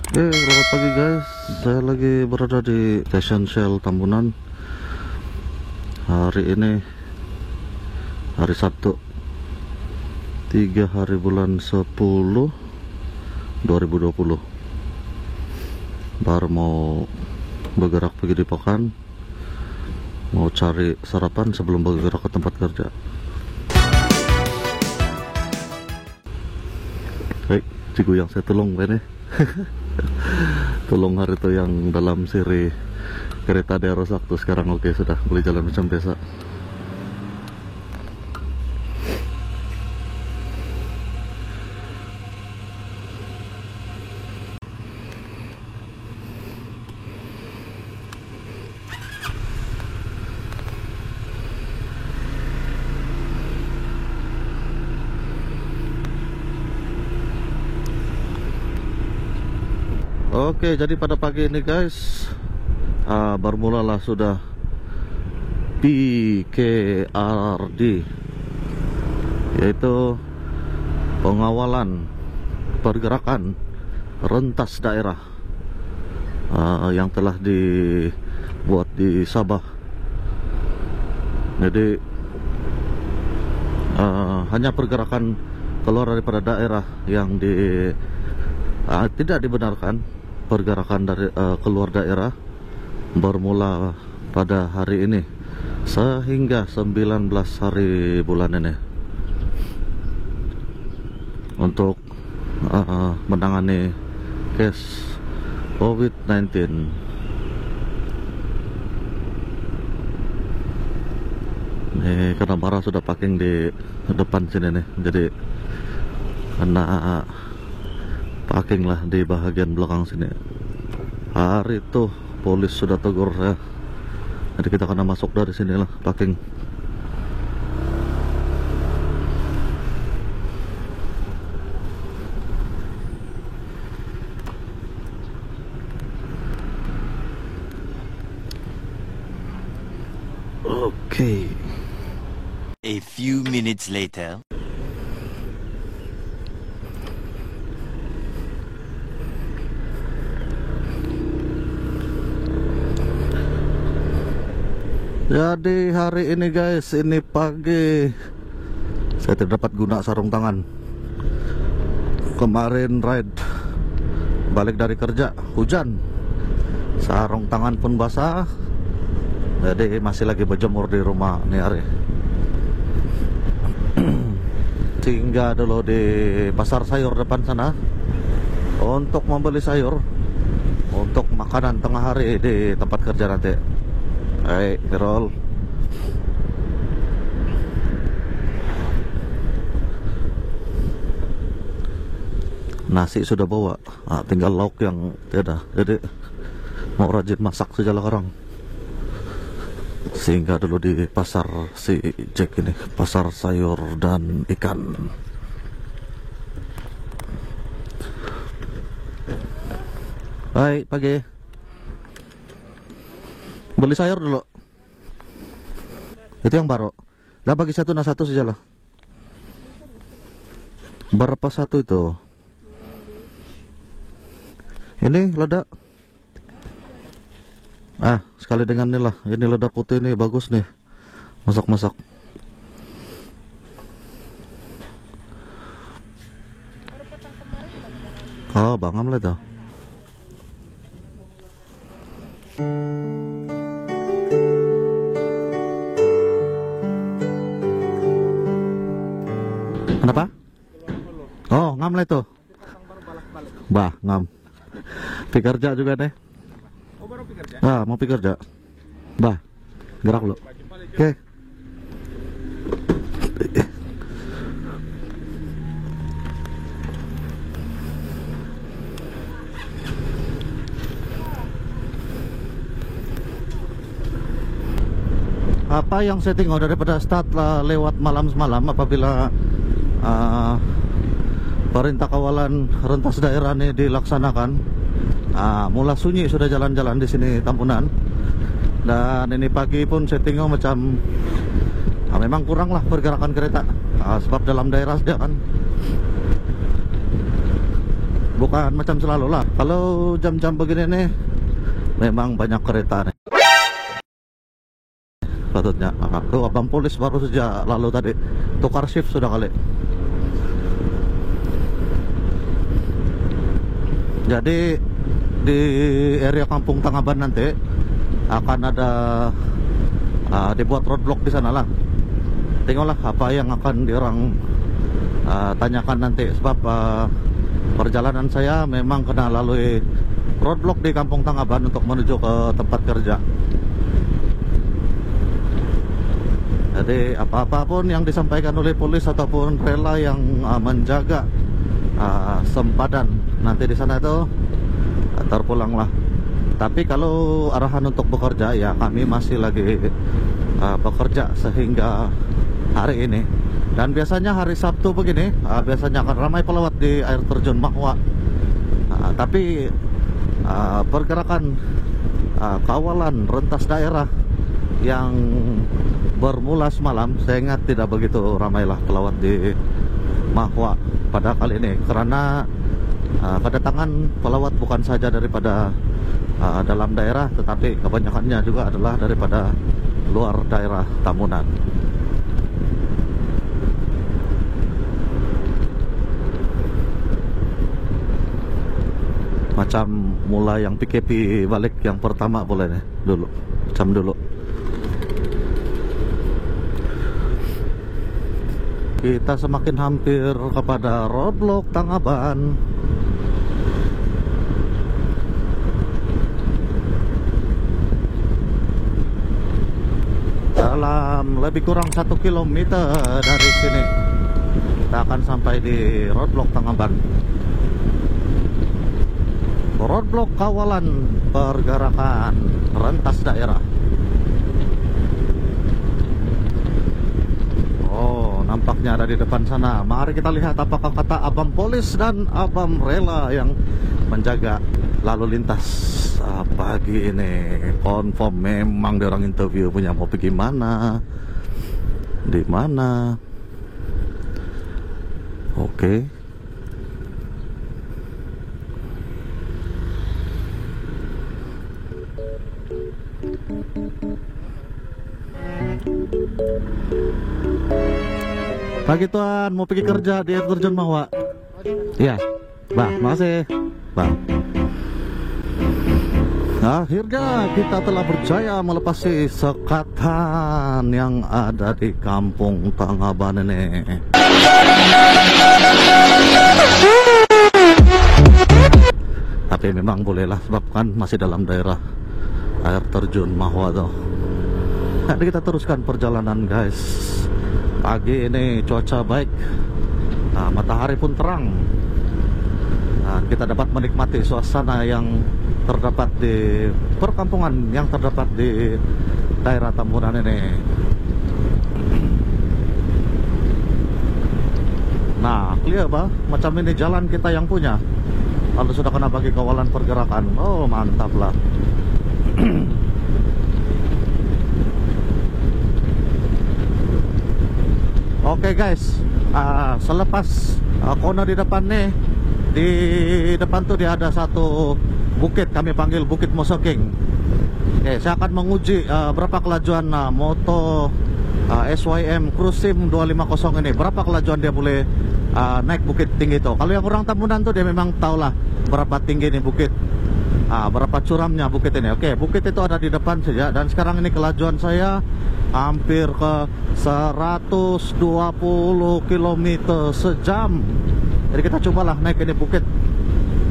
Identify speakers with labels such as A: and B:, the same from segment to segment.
A: Selamat pagi guys. Saya lagi berada di Stasiun Shell Tambunan. Hari ini hari Sabtu, 3 hari bulan 10 2020. Baru mau bergerak pergi di Pokan, mau cari sarapan sebelum bergerak ke tempat kerja. Hei, ciku yang saya tolong ini. Tolong hari itu yang dalam seri kereta daerah Saktu. Sekarang oke, sudah boleh jalan macam biasa. Oke, jadi pada pagi ini guys, bermulalah sudah PKRD, yaitu pengawalan pergerakan rentas daerah yang telah dibuat di Sabah. Jadi hanya pergerakan keluar daripada daerah yang tidak dibenarkan. Pergerakan dari keluar daerah bermula pada hari ini sehingga 19 hari bulan ini untuk menangani case COVID-19. Ini karena Bara sudah parking di depan sini nih, jadi kena parking lah di bahagian belakang sini. Hari itu polis sudah tegur ya, jadi kita kena masuk dari sini lah parking. Oke.
B: A few minutes later.
A: Jadi hari ini guys, ini pagi saya tidak dapat guna sarung tangan. Kemarin ride balik dari kerja, hujan, sarung tangan pun basah. Jadi masih lagi berjemur di rumah nih hari. Singgah dulu di pasar sayur depan sana untuk membeli sayur untuk makanan tengah hari di tempat kerja nanti. Hai, Birol. Nasi sudah bawa, tinggal lauk yang tidak. Jadi mau rajin masak saja lah orang. Sehingga dulu di pasar si Jack ini, pasar sayur dan ikan. Hai, pagi. Beli sayur dulu. Itu yang baru. Lah bagi satu nah satu saja lah. Berapa satu itu? Ini lada. Sekali dengan ini lah. Ini lada putih nih, bagus nih. Masak-masak. Oh, bangam lah itu. Kenapa? Oh, ngam lah itu. Bah, ngam. Pikerja juga deh.
C: Oh, baru pikerja?
A: Mau pikerja. Bah, gerak lo. Oke. Apa yang saya tengok daripada start lewat malam semalam, apabila perintah kawalan rentas daerah ini dilaksanakan, mula sunyi sudah jalan-jalan di sini Tambunan. Dan ini pagi pun saya tengok macam memang kurang lah pergerakan kereta, sebab dalam daerah saja kan. bukan macam selalu lah. Kalau jam-jam begini nih memang banyak kereta nih patutnya. Tuh abang polis baru saja lalu tadi, tukar shift sudah kali. Jadi di area Kampung Tangaban nanti akan ada dibuat roadblock di sana lah. Tengoklah apa yang akan diorang tanyakan nanti, sebab perjalanan saya memang kena lalui roadblock di Kampung Tangaban untuk menuju ke tempat kerja. Jadi apa-apapun yang disampaikan oleh polis ataupun rela yang menjaga sempadan nanti di sana itu terpulanglah. Tapi kalau arahan untuk bekerja, ya kami masih lagi bekerja sehingga hari ini. Dan biasanya hari Sabtu begini biasanya akan ramai pelawat di air terjun Mahwa. Tapi pergerakan kawalan rentas daerah yang bermula semalam, saya ingat tidak begitu ramailah pelawat di Mahwa pada kali ini, karena kedatangan pelawat bukan saja daripada dalam daerah, tetapi kebanyakannya juga adalah daripada luar daerah Tamunan. Macam mulai yang PKP balik yang pertama boleh nih dulu, macam dulu. Kita semakin hampir kepada roadblock Tangaban. Dalam lebih kurang 1 kilometer dari sini kita akan sampai di roadblock Tangaban. Roadblock kawalan pergerakan rentas daerah. Oh, nampaknya ada di depan sana. Mari kita lihat apakah kata abang polis dan abang rela yang menjaga lalu lintas pagi ini. Confirm memang dia orang interview punya mau pergi mana, di mana. Oke. Pagi Tuan, mau pergi kerja di air terjun Mahwa. Iya, Bang, makasih Bang. Akhirnya kita telah berjaya melepasi sekatan yang ada di Kampung Tangaban ini. Tapi memang bolehlah, sebab kan masih dalam daerah air terjun Mahwa tuh. Jadi kita teruskan perjalanan guys. Pagi ini cuaca baik, matahari pun terang. Kita dapat menikmati suasana yang terdapat di perkampungan yang terdapat di daerah Tamunan ini. Nah, clear bah, macam ini jalan kita yang punya. Lalu sudah kena bagi kawalan pergerakan. Oh, mantap lah. Oke guys, selepas kono di depan nih, di depan tuh dia ada satu bukit, kami panggil Bukit Mosoking. Oke, saya akan menguji berapa kelajuan moto SYM Cruisim 250 ini, berapa kelajuan dia boleh naik bukit tinggi itu. Kalau yang orang Tamunan tuh dia memang tahulah berapa tinggi ini bukit, berapa curamnya bukit ini. Oke, bukit itu ada di depan saja, dan sekarang ini kelajuan saya hampir ke 120 km sejam. Jadi kita cobalah naik ini bukit,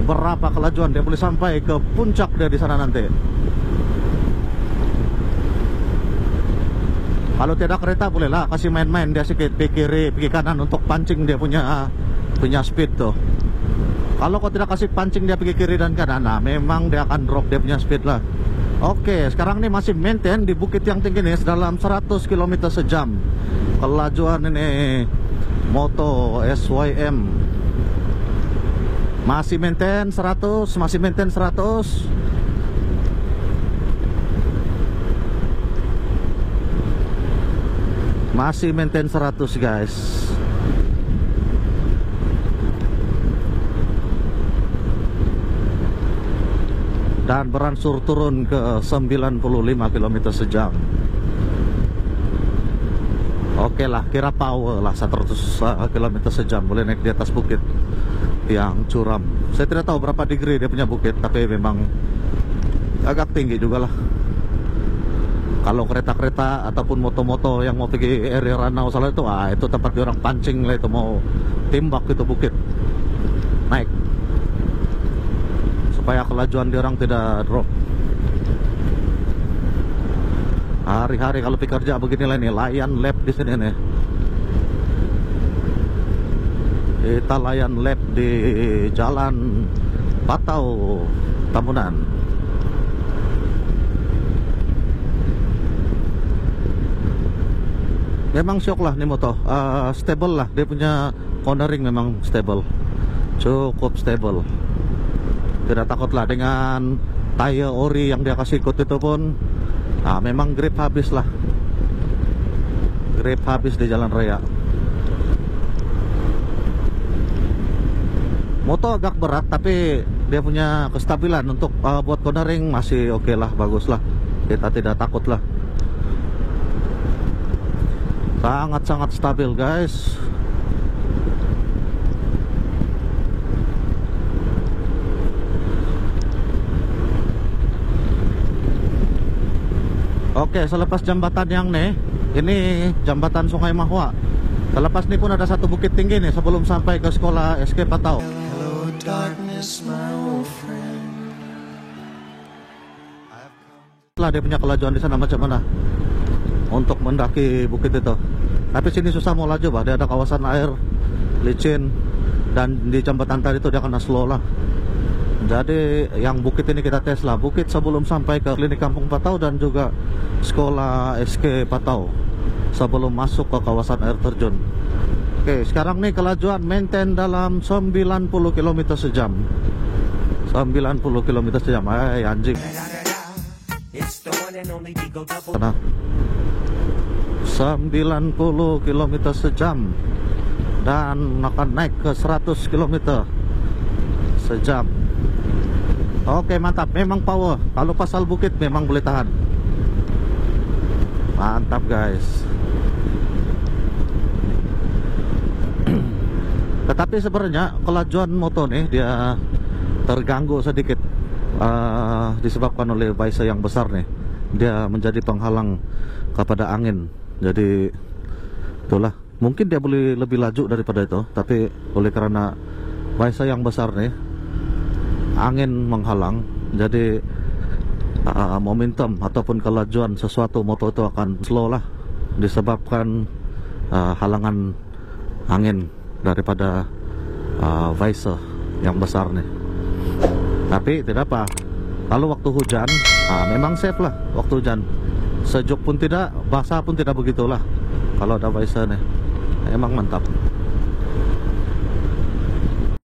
A: berapa kelajuan dia boleh sampai ke puncak dia di sana nanti. Kalau tidak kereta bolehlah kasih main-main dia sedikit, pergi kiri, pergi kanan untuk pancing dia punya speed tuh. Kalau kau tidak kasih pancing dia pergi kiri dan kanan, nah memang dia akan drop dia punya speed lah. Oke, sekarang ini masih maintain di bukit yang tinggi ini dalam 100 km sejam. Kelajuan ini moto SYM masih maintain 100, masih maintain 100. Masih maintain 100 guys. dan berangsur turun ke 95 km sejam. Oke lah, kira power lah 100 km sejam boleh naik di atas bukit yang curam. Saya tidak tahu berapa degree dia punya bukit, tapi memang agak tinggi juga lah. Kalau kereta-kereta ataupun moto-moto yang mau pergi area Ranau salah itu tempat orang pancing lah, itu mau timbak itu bukit naik supaya kelajuan orang tidak drop. Hari-hari kalau pergi kerja beginilah nih, layan lab di sini nih. Kita layan lab di Jalan Patau, Tambunan. Memang syok lah nih motor, stable lah, dia punya cornering memang stable, cukup stable. Tidak takut lah dengan tire ori yang dia kasih ikut itu pun. Memang grip habis lah, grip habis di jalan raya. Motor agak berat tapi dia punya kestabilan untuk buat cornering masih oke lah, bagus lah. Kita tidak takut lah, sangat-sangat stabil guys. Oke, selepas jembatan yang ini jembatan Sungai Mahua. Selepas ini pun ada satu bukit tinggi nih sebelum sampai ke sekolah SK Patau.
C: Hello, darkness, my old friend.
A: Lah dia punya kelajuan di sana macam mana untuk mendaki bukit itu. Tapi sini susah mau laju, bah. Dia ada kawasan air, licin, dan di jembatan tadi itu dia kena slow lah. Jadi yang bukit ini kita tes lah, bukit sebelum sampai ke klinik Kampung Patau dan juga sekolah SK Patau sebelum masuk ke kawasan air terjun. Oke, sekarang nih kelajuan maintain dalam 90 km sejam. 90 km sejam, anjing. Nah, 90 km sejam dan akan naik ke 100 km sejam. Oke, mantap, memang power. Kalau pasal bukit memang boleh tahan. Mantap guys. Tetapi sebenarnya kelajuan motor nih dia terganggu sedikit disebabkan oleh visor yang besar nih. Dia menjadi penghalang kepada angin. Jadi itulah, mungkin dia boleh lebih laju daripada itu, tapi oleh karena visor yang besar nih, angin menghalang, jadi momentum ataupun kelajuan sesuatu motor itu akan slow lah, disebabkan halangan angin daripada visor yang besar nih. Tapi tidak apa, kalau waktu hujan memang safe lah. Waktu hujan sejuk pun tidak, basah pun tidak begitulah kalau ada visor nih, emang mantap.